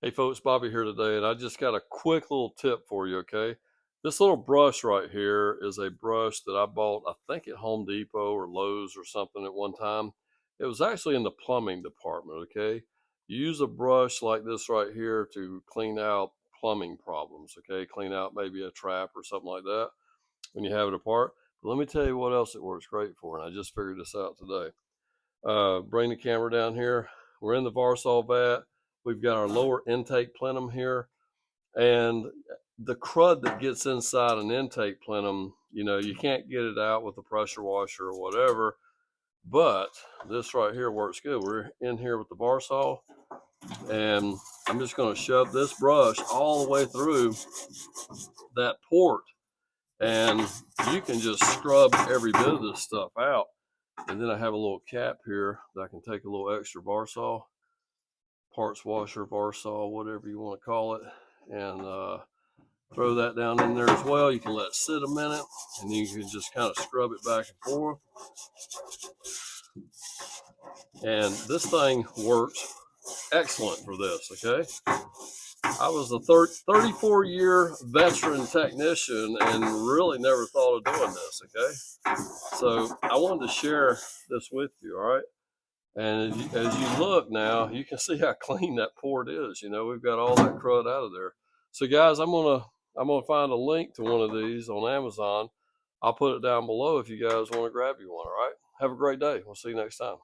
Hey folks, Bobby here today, and I just got a quick little tip for you, okay? This little brush right here is a brush that I bought, I think at Home Depot or Lowe's or something at one time. It was actually in the plumbing department, okay? You use a brush like this right here to clean out plumbing problems, okay? Clean out maybe a trap or something like that when you have it apart. But let me tell you what else it works great for, and I just figured this out today. Bring the camera down here. We're in the Varsol vat. We've got our lower intake plenum here, and the crud that gets inside an intake plenum, you can't get it out with a pressure washer or whatever, but this right here works good. We're in here with the Varsol, and I'm just going to shove this brush all the way through that port, and you can just scrub every bit of this stuff out. And then I have a little cap here that I can take a little extra Varsol, parts washer, Varsol, whatever you want to call it, and throw that down in there as well. You can let it sit a minute, and you can just kind of scrub it back and forth. And this thing works excellent for this, okay? I was a 34-year veteran technician and really never thought of doing this, okay? So I wanted to share this with you, all right? And as you look now, you can see how clean that port is. We've got all that crud out of there. So guys, I'm gonna find a link to one of these on Amazon. I'll put it down below if you guys want to grab you one. All right. Have a great day. We'll see you next time.